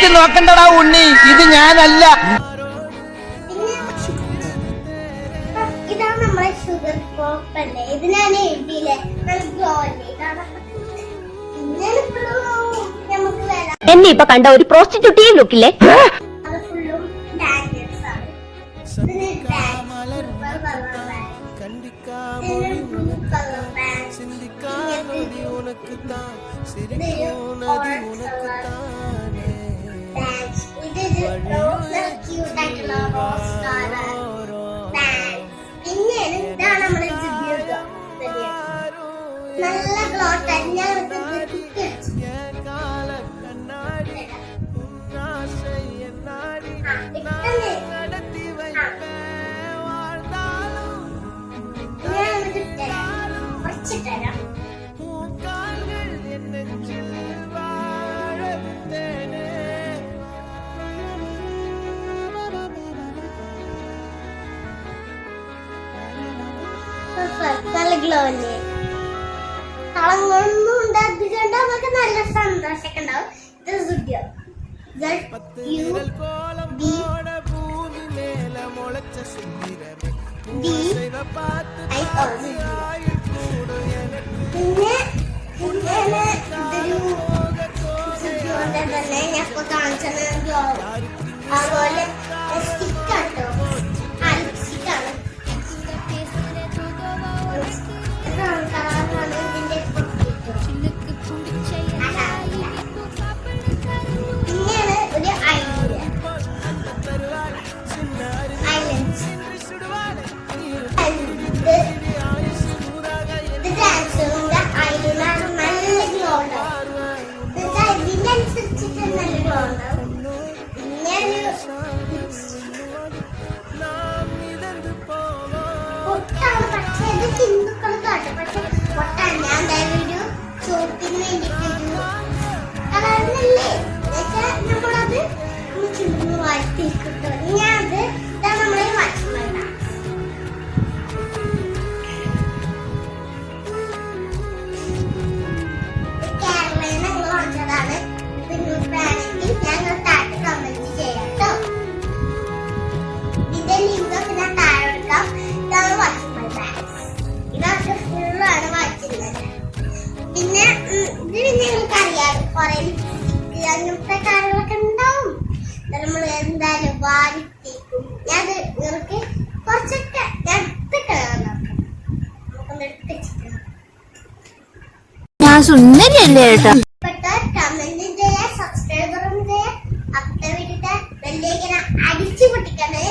തെറ്റി നോക്കണ്ടടാ ഉണ്ണി, ഇത് ഞാനല്ല. ഇതാണ് നമ്മുടെ ഷുഗർ പോപ്പ് അല്ലേ, ഇത് ഞാൻ എഴുതിയില്ലേ. എന്നെ ഇപ്പൊ കണ്ട ഒരു പ്രോസ്റ്റിറ്റ്യൂട്ടീവ് ലുക്കില്ലേ. അത് ഫുള്ളും ഡാൻഡ്രഫ്സ് ആണ്. ഇതിന് നല്ല ഗ്ലോ തന്നെ. നല്ല ഗ്ലോ അല്ലേ, കളങ്ങളൊന്നും ഉണ്ടാക്കിക്കണ്ട, നമുക്ക് നല്ല സന്തോഷമൊക്കെ ഉണ്ടാവും. ഇത് സുഡിയോ പിന്നെ തന്നെ ഞാൻ ഇപ്പൊ കാണിച്ചത് ഗ്ലോ. അതുപോലെ സ്റ്റിക്കാട്ടോ, ലിപ്സ്റ്റിക്കാണ്. പിന്നെയാണ് ഒരു ഇത് ഡാൻസിന്റെ ഐലൈനർ നല്ല ഗ്ലോ ഉണ്ടാവും. ഇതിനനുസരിച്ചിട്ട് നല്ല ഗ്ലോ ഉണ്ടാവും. പിന്നെ പൊട്ടാണ്, പക്ഷേ ഇത് ഹിന്ദുക്കൾ കാട്ടും. പക്ഷെ പൊട്ടാണ് ഞാൻ എന്തായാലും ഒരു ചോപ്പിന് വേണ്ടിയിട്ടൊരു കളറിനല്ലേ നമ്മളത് ചുരുന്ന് വാഴ്ത്തി കിട്ടും. ഞാൻ അത് നമ്മളെ വാച്ച്മാൻ കേരളയിൽ ഞങ്ങൾ വാങ്ങിച്ചതാണ്. നിങ്ങൾക്ക് വേണമെങ്കിൽ ഞങ്ങൾ താഴെ കമന്റ് ചെയ്യാം കേട്ടോ. ഇതിന്റെ ലിങ്ക് പിന്നെ താഴെ എടുക്കാം. ഇതാണ് വാച്ച്മാൻ ബാഗ്സ്. ഇതൊക്കെ ഫുള്ളാണ് വായിച്ചിരുന്നത്. പിന്നെ ഇത് പിന്നെ നിങ്ങൾക്ക് അറിയാം, കുറെ ലിപ്സ്റ്റിക് അങ്ങനത്തെ കാര്യങ്ങളൊക്കെ ഉണ്ടാവും. നമ്മൾ എന്തായാലും വാരിത്തേക്കും. ഞാൻ നിങ്ങൾക്ക് കുറച്ചൊക്കെ എടുത്തിട്ട് നോക്കാം. നമുക്കൊന്ന് എടുത്തിട്ട് ഞാൻ സുന്ദരിയല്ലേ ഏട്ടാ. കമന്റ് ചെയ്യാ, സബ്സ്ക്രൈബറും ചെയ്യാ, അടുത്ത വീട്ടിൽ ബെല്ലേക്കിനെ അടിച്ചു പൊട്ടിക്കണേ.